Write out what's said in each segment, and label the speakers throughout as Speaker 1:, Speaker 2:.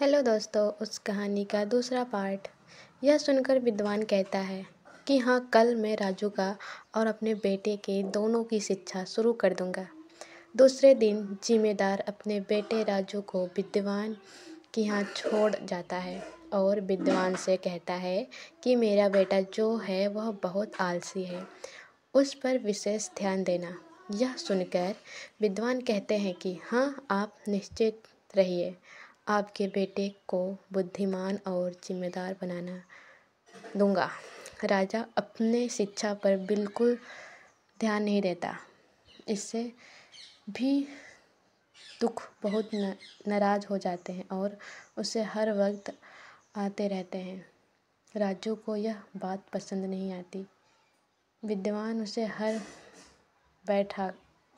Speaker 1: Hello दोस्तों, उस कहानी का दूसरा पार्ट। यह सुनकर विद्वान कहता है कि हाँ, कल मैं राजू का और अपने बेटे के दोनों की शिक्षा शुरू कर दूंगा। दूसरे दिन जिम्मेदार अपने बेटे राजू को विद्वान के यहाँ छोड़ जाता है और विद्वान से कहता है कि मेरा बेटा जो है वह बहुत आलसी है, उस पर विशेष ध्यान देना। यह सुनकर विद्वान कहते हैं कि हाँ, आप निश्चित रहिए, आपके बेटे को बुद्धिमान और जिम्मेदार बना दूंगा। राजा अपने शिक्षा पर बिल्कुल ध्यान नहीं देता। इससे भी दुख बहुत नाराज़ हो जाते हैं और उसे हर वक्त आते रहते हैं। राजू को यह बात पसंद नहीं आती। विद्वान उसे हर बैठा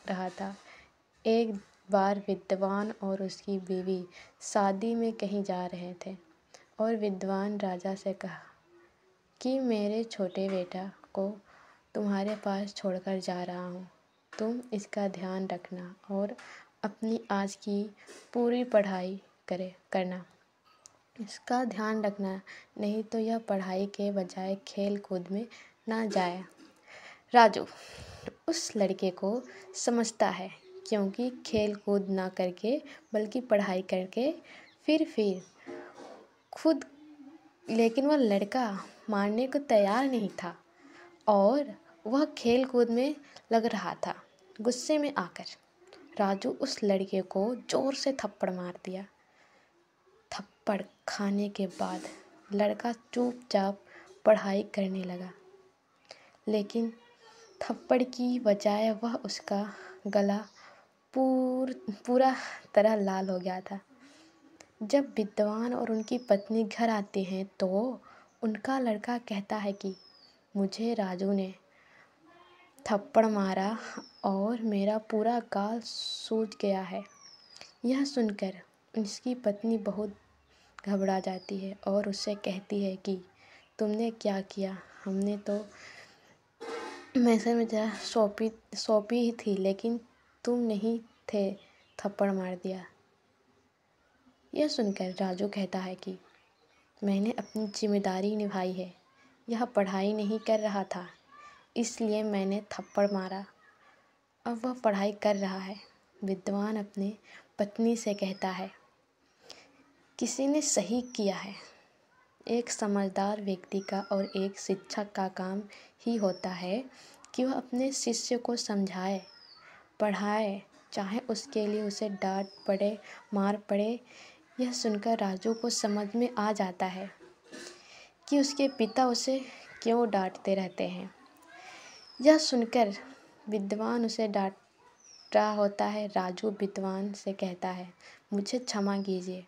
Speaker 1: रहा था। एक बार विद्वान और उसकी बीवी शादी में कहीं जा रहे थे और विद्वान राजा से कहा कि मेरे छोटे बेटा को तुम्हारे पास छोड़कर जा रहा हूँ। तुम इसका ध्यान रखना और अपनी आज की पूरी पढ़ाई करना। इसका ध्यान रखना, नहीं तो यह पढ़ाई के बजाय खेल कूद में ना जाए। राजू उस लड़के को समझता है, क्योंकि खेल कूद ना करके बल्कि पढ़ाई करके फिर खुद। लेकिन वह लड़का मानने को तैयार नहीं था और वह खेल कूद में लग रहा था। गुस्से में आकर राजू उस लड़के को जोर से थप्पड़ मार दिया। थप्पड़ खाने के बाद लड़का चुपचाप पढ़ाई करने लगा, लेकिन थप्पड़ की बजाय वह उसका गला पूरा तरह लाल हो गया था। जब विद्वान और उनकी पत्नी घर आते हैं तो उनका लड़का कहता है कि मुझे राजू ने थप्पड़ मारा और मेरा पूरा गाल सूज गया है। यह सुनकर उसकी पत्नी बहुत घबरा जाती है और उससे कहती है कि तुमने क्या किया? हमने तो मैसे में जरा सौंपी ही थी, लेकिन तुम नहीं थे, थप्पड़ मार दिया। यह सुनकर राजू कहता है कि मैंने अपनी जिम्मेदारी निभाई है। यह पढ़ाई नहीं कर रहा था, इसलिए मैंने थप्पड़ मारा। अब वह पढ़ाई कर रहा है। विद्वान अपने पत्नी से कहता है, किसी ने सही किया है। एक समझदार व्यक्ति का और एक शिक्षक का काम ही होता है कि वह अपने शिष्य को समझाए, पढ़ाए, चाहे उसके लिए उसे डांट पड़े, मार पड़े। यह सुनकर राजू को समझ में आ जाता है कि उसके पिता उसे क्यों डांटते रहते हैं। यह सुनकर विद्वान उसे डांट रहा होता है। राजू विद्वान से कहता है, मुझे क्षमा कीजिए,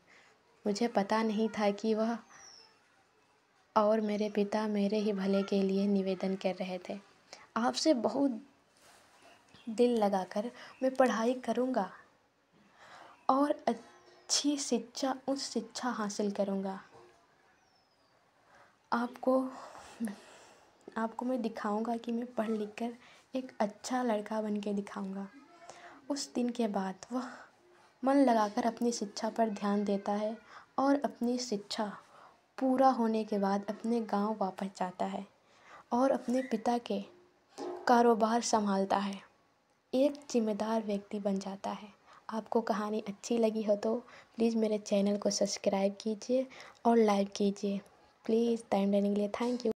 Speaker 1: मुझे पता नहीं था कि वह और मेरे पिता मेरे ही भले के लिए निवेदन कर रहे थे। आपसे बहुत दिल लगाकर मैं पढ़ाई करूँगा और अच्छी शिक्षा, उच्च शिक्षा हासिल करूँगा। आपको मैं दिखाऊँगा कि मैं पढ़ लिख कर एक अच्छा लड़का बन के दिखाऊँगा। उस दिन के बाद वह मन लगाकर अपनी शिक्षा पर ध्यान देता है और अपनी शिक्षा पूरा होने के बाद अपने गांव वापस जाता है और अपने पिता के कारोबार संभालता है। एक जिम्मेदार व्यक्ति बन जाता है। आपको कहानी अच्छी लगी हो तो प्लीज़ मेरे चैनल को सब्सक्राइब कीजिए और लाइक कीजिए। प्लीज़ टाइम देने के लिए थैंक यू।